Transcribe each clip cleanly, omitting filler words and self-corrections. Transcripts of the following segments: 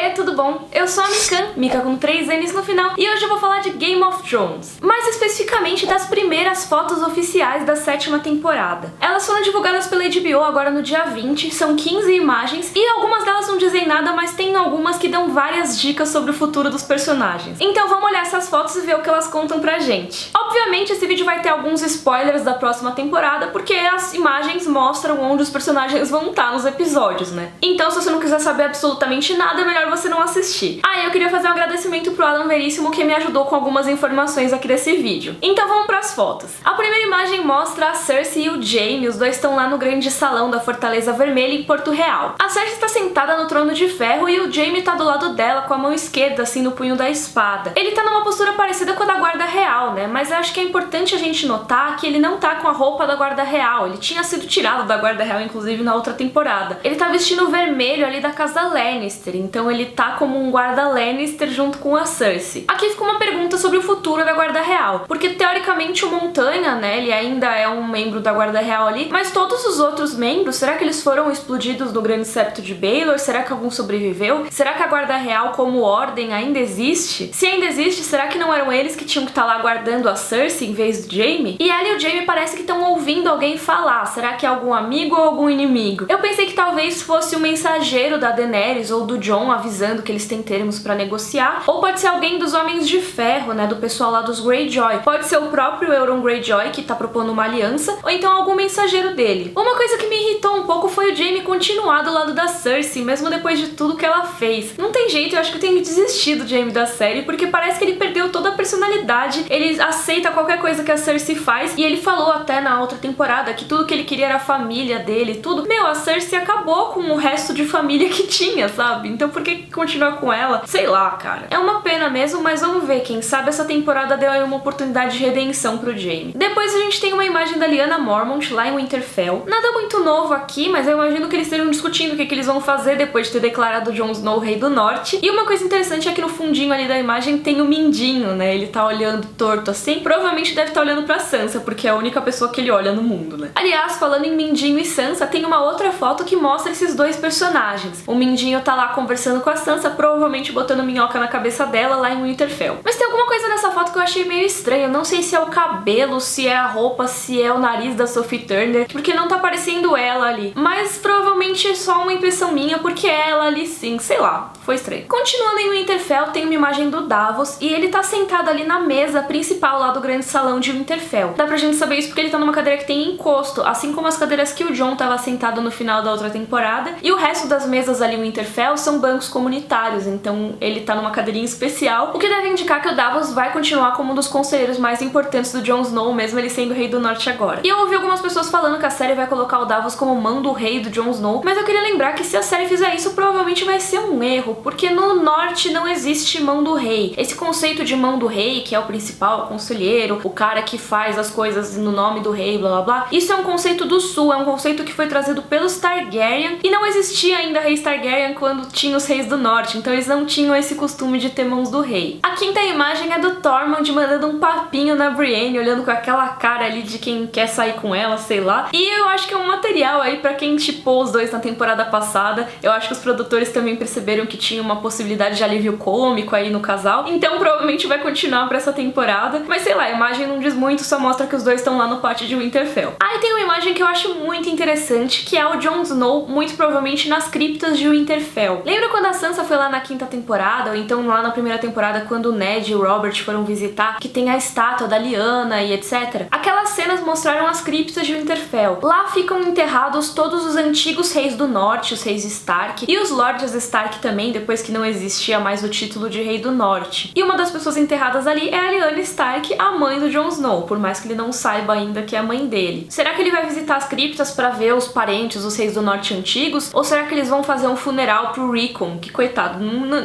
Oiê, tudo bom? Eu sou a Mikan, Mika com 3 N's no final, e hoje eu vou falar de Game of Thrones, mais especificamente das primeiras fotos oficiais da 7ª temporada. Elas foram divulgadas pela HBO agora no dia 20, são 15 imagens, e algumas delas não dizem nada, mas tem algumas que dão várias dicas sobre o futuro dos personagens. Então vamos olhar essas fotos e ver o que elas contam pra gente. Obviamente esse vídeo vai ter alguns spoilers da próxima temporada, porque as imagens mostram onde os personagens vão estar nos episódios, né? Então se você não quiser saber absolutamente nada, é melhor você não assistir. Eu queria fazer um agradecimento pro Alan Veríssimo, que me ajudou com algumas informações aqui desse vídeo. Então vamos pras fotos. A primeira imagem mostra a Cersei e o Jaime, os dois estão lá no grande salão da Fortaleza Vermelha em Porto Real. A Cersei está sentada no trono de ferro e o Jaime tá do lado dela com a mão esquerda assim no punho da espada. Ele tá numa postura parecida com a da guarda real, né? Mas eu acho que é importante a gente notar que ele não tá com a roupa da guarda real. Ele tinha sido tirado da guarda real, inclusive, na outra temporada. Ele tá vestindo o vermelho ali da casa Lannister, então ele tá como um guarda Lannister junto com a Cersei. Aqui fica uma pergunta sobre o futuro da guarda real, porque teoricamente o Montanha, né, ele ainda é um membro da guarda real ali, mas todos os outros membros, será que eles foram explodidos no grande septo de Baelor? Será que algum sobreviveu? Será que a guarda real como ordem ainda existe? Se ainda existe, será que não eram eles que tinham que estar lá guardando a Cersei em vez do Jaime? E ela e o Jaime parece que estão ouvindo alguém falar. Será que é algum amigo ou algum inimigo? Eu pensei que talvez fosse o mensageiro da Daenerys ou do Jon avisando que eles têm termos pra negociar, ou pode ser alguém dos Homens de Ferro, né, do pessoal lá dos Greyjoy. Pode ser o próprio Euron Greyjoy que tá propondo uma aliança, ou então algum mensageiro dele. Uma coisa que me irritou um pouco foi o Jaime continuar do lado da Cersei, mesmo depois de tudo que ela fez. Não tem jeito, eu acho que eu tenho que desistir do Jaime da série, porque parece que ele perdeu toda a personalidade, ele aceita qualquer coisa que a Cersei faz, e ele falou até na outra temporada que tudo que ele queria era a família dele, tudo. Meu, a Cersei acabou com o resto de família que tinha, sabe? Então por que continuar com ela? Sei lá, cara. É uma pena mesmo, mas vamos ver, quem sabe essa temporada deu aí uma oportunidade de redenção pro Jaime. Depois a gente tem uma imagem da Lyanna Mormont lá em Winterfell. Nada muito novo aqui, mas eu imagino que eles estejam discutindo o que eles vão fazer depois de ter declarado Jon Snow o Rei do Norte. E uma coisa interessante é que no fundinho ali da imagem tem o Mindinho, né? Ele tá olhando torto assim. Provavelmente deve estar olhando pra Sansa, porque é a única pessoa que ele olha no mundo, né? Aliás, falando em Mindinho e Sansa, tem uma outra foto que mostra esses dois personagens. O Mindinho tá lá conversando com a Sansa, provavelmente botando minhoca na cabeça dela lá em Winterfell. Mas tem alguma coisa nessa foto que eu achei meio estranha. Eu não sei se é o cabelo, se é a roupa, se é o nariz da Sophie Turner, porque não tá aparecendo ela ali. Mas provavelmente é só uma impressão minha, porque é ela ali sim, sei lá, foi estranho. Continuando em Winterfell, tem uma imagem do Davos e ele tá sentado ali na mesa principal lá do grande salão de Winterfell. Dá pra gente saber isso porque ele tá numa cadeira que tem encosto, assim como as cadeiras que o Jon tava sentado no final da outra temporada, e o resto das mesas ali em Winterfell são bancos comunitários, então ele tá numa cadeirinha especial, o que deve indicar que o Davos vai continuar como um dos conselheiros mais importantes do Jon Snow, mesmo ele sendo o Rei do Norte agora. E eu ouvi algumas pessoas falando que a série vai colocar o Davos como mão do rei do Jon Snow, mas eu queria lembrar que se a série fizer isso, provavelmente vai ser um erro, porque no Norte não existe mão do rei. Esse conceito de mão do rei, que é o principal, o conselheiro, o cara que faz as coisas no nome do rei, blá blá blá, isso é um conceito do Sul, é um conceito que foi trazido pelos Targaryen, e não existia ainda reis Targaryen quando tinha os reis do Norte, então eles não tinham esse costume de ter mãos do rei. A quinta imagem é do Tormund mandando um papinho na Brienne, olhando com aquela cara ali de quem quer sair com ela, sei lá, e eu acho que é um material aí pra quem shippou os dois na temporada passada. Eu acho que os produtores também perceberam que tinha uma possibilidade de alívio cômico aí no casal, então provavelmente vai continuar pra essa temporada, mas sei lá, a imagem não diz muito, só mostra que os dois estão lá no pátio de Winterfell. Aí tem uma imagem que eu acho muito interessante, que é o Jon Snow, muito provavelmente nas criptas de Winterfell. Lembra quando a Sansa foi lá na 5ª temporada, ou então lá na primeira temporada, quando o Ned e o Robert foram visitar, que tem a estátua da Lyanna e etc? Aquelas cenas mostraram as criptas de Winterfell. Lá ficam enterrados todos os antigos reis do Norte, os reis Stark, e os Lords Stark também, depois que não existia mais o título de Rei do Norte. E uma das pessoas enterradas ali é a Lyanna Stark, a mãe do Jon Snow, por mais que ele não saiba ainda que é a mãe dele. Será que ele vai visitar as criptas pra ver os parentes, os reis do Norte antigos? Ou será que eles vão fazer um funeral pro Rickon, que coitado,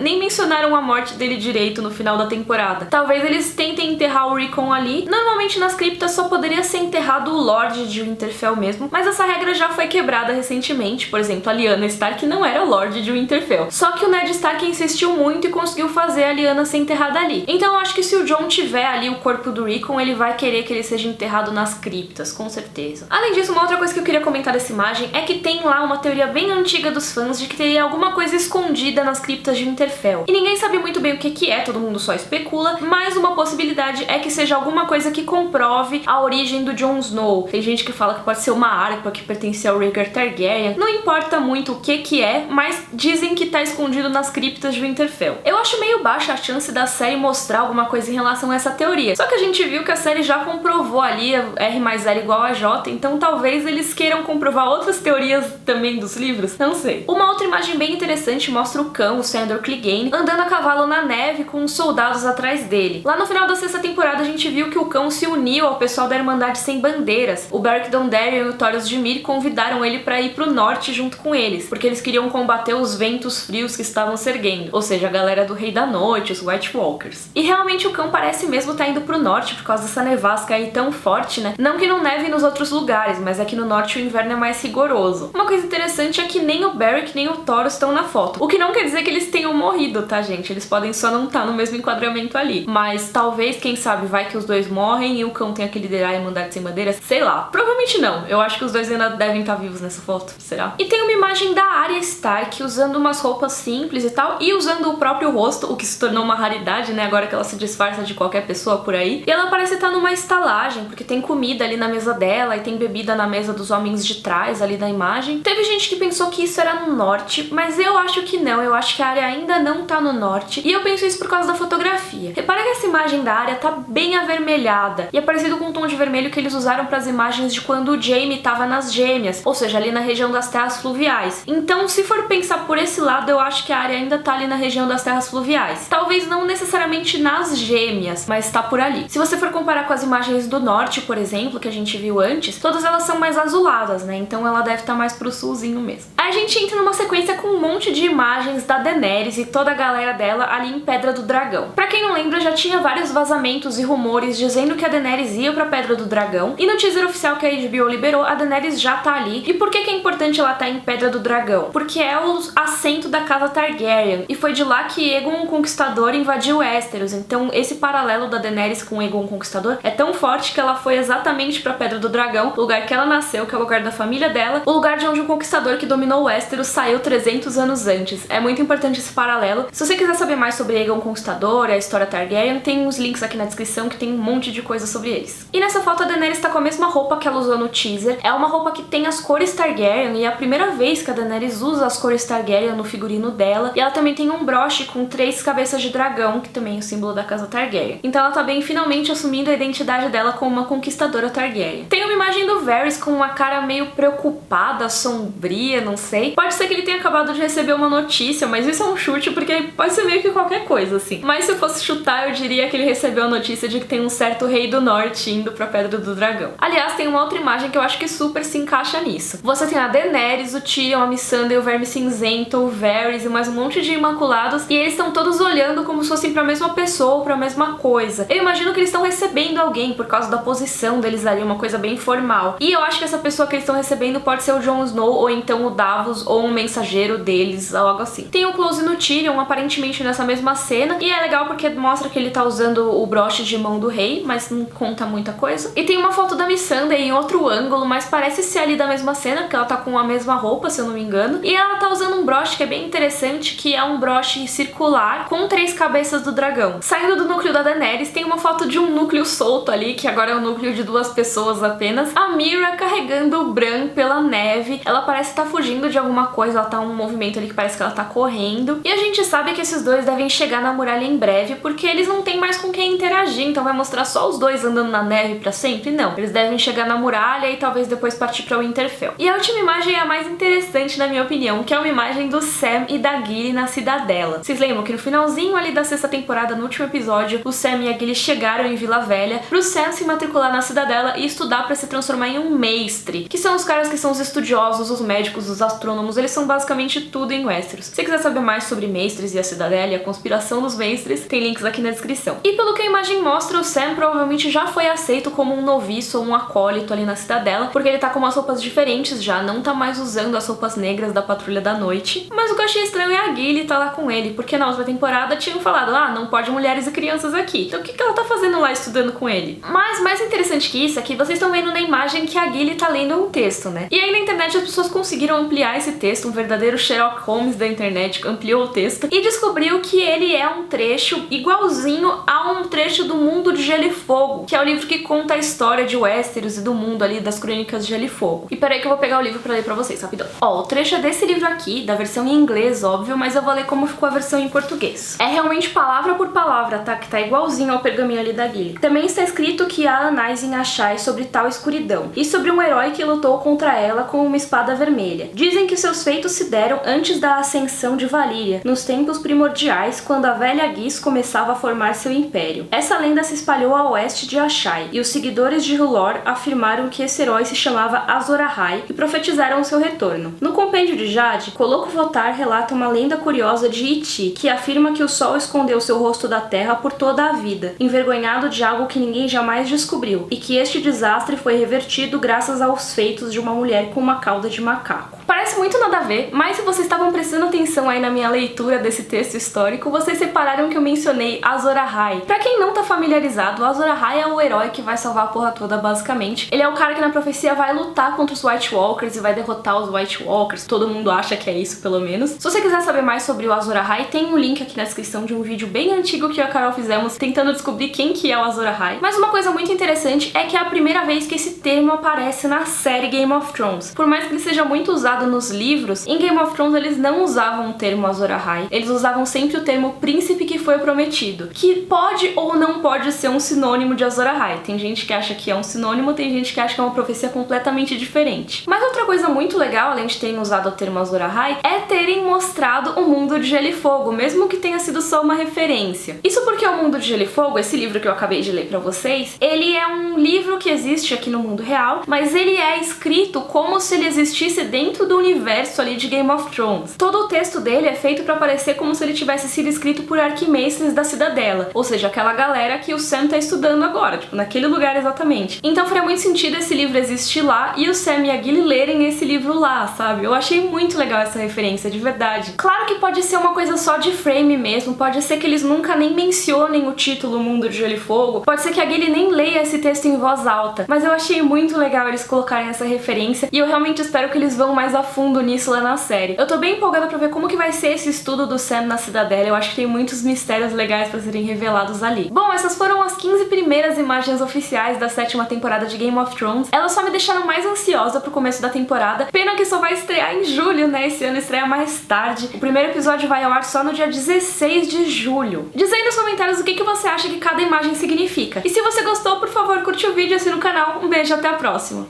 nem mencionaram a morte dele direito no final da temporada. Talvez eles tentem enterrar o Rickon ali. Normalmente nas criptas só poderia ser enterrado o Lorde de Winterfell mesmo, mas essa regra já foi quebrada recentemente. Por exemplo, a Lyanna Stark não era Lorde de Winterfell. Só que o Ned Stark insistiu muito e conseguiu fazer a Lyanna ser enterrada ali. Então eu acho que se o Jon tiver ali o corpo do Rickon, ele vai querer que ele seja enterrado nas criptas, com certeza. Além disso, uma outra coisa que eu queria comentar dessa imagem é que tem lá uma teoria bem antiga dos fãs de que teria alguma coisa escondida escondida nas criptas de Winterfell. E ninguém sabe muito bem o que é, todo mundo só especula, mas uma possibilidade é que seja alguma coisa que comprove a origem do Jon Snow. Tem gente que fala que pode ser uma harpa que pertencia ao Rhaegar Targaryen. Não importa muito o que é, mas dizem que tá escondido nas criptas de Winterfell. Eu acho meio baixa a chance da série mostrar alguma coisa em relação a essa teoria. Só que a gente viu que a série já comprovou ali R mais L igual a J, então talvez eles queiram comprovar outras teorias também dos livros, não sei. Uma outra imagem bem interessante mostra o cão, o Sandor Clegane, andando a cavalo na neve com os soldados atrás dele. Lá no final da sexta temporada a gente viu que o cão se uniu ao pessoal da Irmandade Sem Bandeiras. O Beric Dondarrion e o Thoros de Myr convidaram ele para ir pro norte junto com eles, porque eles queriam combater os ventos frios que estavam se erguendo, ou seja, a galera do Rei da Noite, os White Walkers. E realmente o cão parece mesmo estar indo pro norte por causa dessa nevasca aí tão forte, né? Não que não neve nos outros lugares, mas aqui no norte o inverno é mais rigoroso. Uma coisa interessante é que nem o Beric nem o Thoros estão na foto, o que não quer dizer que eles tenham morrido, tá, gente? Eles podem só não estar no mesmo enquadramento ali, mas talvez, quem sabe, vai que os dois morrem e o cão tenha que liderar a Irmandade Sem Bandeiras, sei lá. Provavelmente não, eu acho que os dois ainda devem estar vivos nessa foto, será? E tem uma imagem da Arya Stark usando umas roupas simples e tal, e usando o próprio rosto, o que se tornou uma raridade, né, agora que ela se disfarça de qualquer pessoa por aí. E ela parece estar numa estalagem, porque tem comida ali na mesa dela e tem bebida na mesa dos homens de trás ali da imagem. Teve gente que pensou que isso era no norte, mas eu acho que não, eu acho que a Arya ainda não tá no norte, e eu penso isso por causa da fotografia. Repara que essa imagem da Arya tá bem avermelhada, e é parecido com o tom de vermelho que eles usaram para as imagens de quando o Jaime tava nas Gêmeas, ou seja, ali na região das terras fluviais. Então, se for pensar por esse lado, eu acho que a Arya ainda tá ali na região das terras fluviais. Talvez não necessariamente nas Gêmeas, mas tá por ali. Se você for comparar com as imagens do norte, por exemplo, que a gente viu antes, todas elas são mais azuladas, né? Então ela deve estar mais pro sulzinho mesmo. Aí a gente entra numa sequência com um monte de imagens da Daenerys e toda a galera dela ali em Pedra do Dragão. Pra quem não lembra, já tinha vários vazamentos e rumores dizendo que a Daenerys ia pra Pedra do Dragão, e no teaser oficial que a HBO liberou, a Daenerys já tá ali. E por que é importante ela estar em Pedra do Dragão? Porque é o assento da casa Targaryen, e foi de lá que Aegon o Conquistador invadiu Westeros. Então esse paralelo da Daenerys com Aegon o Conquistador é tão forte que ela foi exatamente pra Pedra do Dragão, o lugar que ela nasceu, que é o lugar da família dela, o lugar de onde o Conquistador que dominou Westeros saiu 300 anos antes. É muito importante esse paralelo. Se você quiser saber mais sobre Aegon o Conquistador e a história Targaryen, tem uns links aqui na descrição que tem um monte de coisa sobre eles. E nessa foto a Daenerys tá com a mesma roupa que ela usou no teaser. É uma roupa que tem as cores Targaryen, e é a primeira vez que a Daenerys usa as cores Targaryen no figurino dela. E ela também tem um broche com 3 cabeças de dragão, que também é o símbolo da casa Targaryen. Então ela tá bem finalmente assumindo a identidade dela como uma conquistadora Targaryen. Tem uma imagem do Varys com uma cara meio preocupada, sombria, não sei. Pode ser que ele tenha acabado de receber uma notícia, mas isso é um chute porque pode ser meio que qualquer coisa, assim. Mas se eu fosse chutar, eu diria que ele recebeu a notícia de que tem um certo rei do norte indo pra Pedra do Dragão. Aliás, tem uma outra imagem que eu acho que super se encaixa nisso. Você tem a Daenerys, o Tyrion, a Missandei, o Verme Cinzento, o Varys e mais um monte de Imaculados, e eles estão todos olhando como se fossem pra mesma pessoa ou pra mesma coisa. Eu imagino que eles estão recebendo alguém por causa da posição deles ali, uma coisa bem formal. E eu acho que essa pessoa que eles estão recebendo pode ser o Jon Snow, ou então o Davos, ou um mensageiro deles, algo assim. Tem o close no Tyrion, aparentemente nessa mesma cena, e é legal porque mostra que ele tá usando o broche de mão do rei, mas não conta muita coisa. E tem uma foto da Missandei em outro ângulo, mas parece ser ali da mesma cena, porque ela tá com a mesma roupa, se eu não me engano. E ela tá usando um broche que é bem interessante, que é um broche circular com 3 cabeças do dragão. Saindo do núcleo da Daenerys, tem uma foto de um núcleo solto ali, que agora é um núcleo de 2 pessoas apenas. A Meera carregando o Bran pela neve. Ela parece estar fugindo de alguma coisa, ela tá um movimento ali que parece que ela tá correndo. E a gente sabe que esses dois devem chegar na muralha em breve, porque eles não têm mais com quem interagir, então vai mostrar só os dois andando na neve pra sempre? Não. Eles devem chegar na muralha e talvez depois partir pra Winterfell. E a última imagem é a mais interessante, na minha opinião, que é uma imagem do Sam e da Gilly na Cidadela. Vocês lembram que no finalzinho ali da sexta temporada, no último episódio, o Sam e a Gilly chegaram em Vila Velha pro Sam se matricular na Cidadela e estudar pra se transformar em um mestre, que são os caras que são os estudiosos, os médicos, os astrônomos, eles são basicamente tudo em Westeros. Se você quiser saber mais sobre mestres e a Cidadela e a conspiração dos mestres, tem links aqui na descrição. E pelo que a imagem mostra, o Sam provavelmente já foi aceito como um noviço ou um acólito ali na Cidadela, porque ele tá com umas roupas diferentes já, não tá mais usando as roupas negras da Patrulha da Noite. Mas o que eu achei estranho é a Gilly tá lá com ele, porque na outra temporada tinham falado, não pode mulheres e crianças aqui. Então o que ela tá fazendo lá estudando com ele? Mas mais interessante que isso é que vocês estão vendo na imagem que a Gilly tá lendo um texto, né? E aí na internet as pessoas conseguiram ampliar ampliar esse texto, um verdadeiro Sherlock Holmes da internet ampliou o texto e descobriu que ele é um trecho igualzinho a um trecho do Mundo de Gelo e Fogo, que é o livro que conta a história de Westeros e do mundo ali das Crônicas de Gelo e Fogo. E peraí que eu vou pegar o livro pra ler pra vocês, rapidão. Ó, o trecho é desse livro aqui, da versão em inglês, óbvio, mas eu vou ler como ficou a versão em português. É realmente palavra por palavra, tá? Que tá igualzinho ao pergaminho ali da Gilly. Também está escrito que há anais em Asshai sobre tal escuridão, e sobre um herói que lutou contra ela com uma espada vermelha. Dizem que seus feitos se deram antes da ascensão de Valíria, nos tempos primordiais, quando a velha Gis começava a formar seu império. Essa lenda se espalhou a oeste de Asshai, e os seguidores de R'hllor afirmaram que esse herói se chamava Azor Ahai e profetizaram seu retorno. No Compêndio de Jade, Coloco Votar relata uma lenda curiosa de Iti, que afirma que o sol escondeu seu rosto da terra por toda a vida, envergonhado de algo que ninguém jamais descobriu, e que este desastre foi revertido graças aos feitos de uma mulher com uma cauda de macaco. Parece muito nada a ver, mas se vocês estavam prestando atenção aí na minha leitura desse texto histórico, vocês repararam que eu mencionei Azor Ahai. Pra quem não tá familiarizado, Azor Ahai é o herói que vai salvar a porra toda, basicamente. Ele é o cara que na profecia vai lutar contra os White Walkers e vai derrotar os White Walkers. Todo mundo acha que é isso, pelo menos. Se você quiser saber mais sobre o Azor Ahai, tem um link aqui na descrição de um vídeo bem antigo que eu e a Carol fizemos tentando descobrir quem que é o Azor Ahai. Mas uma coisa muito interessante é que é a primeira vez que esse termo aparece na série Game of Thrones. Por mais que ele seja muito usado nos livros, em Game of Thrones eles não usavam o termo Azor Ahai. Eles usavam sempre o termo príncipe que foi prometido, que pode ou não pode ser um sinônimo de Azor Ahai. Tem gente que acha que é um sinônimo, tem gente que acha que é uma profecia completamente diferente. Mas outra coisa muito legal, além de terem usado o termo Azor Ahai, é terem mostrado o Mundo de Gelo e Fogo, mesmo que tenha sido só uma referência. Isso porque o Mundo de Gelo e Fogo, esse livro que eu acabei de ler pra vocês, ele é um livro que existe aqui no mundo real, mas ele é escrito como se ele existisse dentro do universo ali de Game of Thrones. Todo o texto dele é feito pra parecer como se ele tivesse sido escrito por arquimeistres da Cidadela, ou seja, aquela galera que o Sam tá estudando agora, tipo, naquele lugar exatamente. Então faria muito sentido esse livro existir lá e o Sam e a Gilly lerem esse livro lá, sabe? Eu achei muito legal essa referência, de verdade. Claro que pode ser uma coisa só de frame mesmo, pode ser que eles nunca nem mencionem o título Mundo de Gelo e Fogo, pode ser que a Gilly nem leia esse texto em voz alta, mas eu achei muito legal eles colocarem essa referência e eu realmente espero que eles vão mais a fundo nisso lá na série. Eu tô bem empolgada pra ver como que vai ser esse estudo do Sam na Cidadela, eu acho que tem muitos mistérios legais pra serem revelados ali. Bom, essas foram as 15 primeiras imagens oficiais da 7ª temporada de Game of Thrones. Elas só me deixaram mais ansiosa pro começo da temporada, pena que só vai estrear em julho, né? Esse ano estreia mais tarde. O primeiro episódio vai ao ar só no dia 16 de julho. Diz aí nos comentários o que você acha que cada imagem significa. E se você gostou, por favor, curte o vídeo e assina o canal. Um beijo, até a próxima!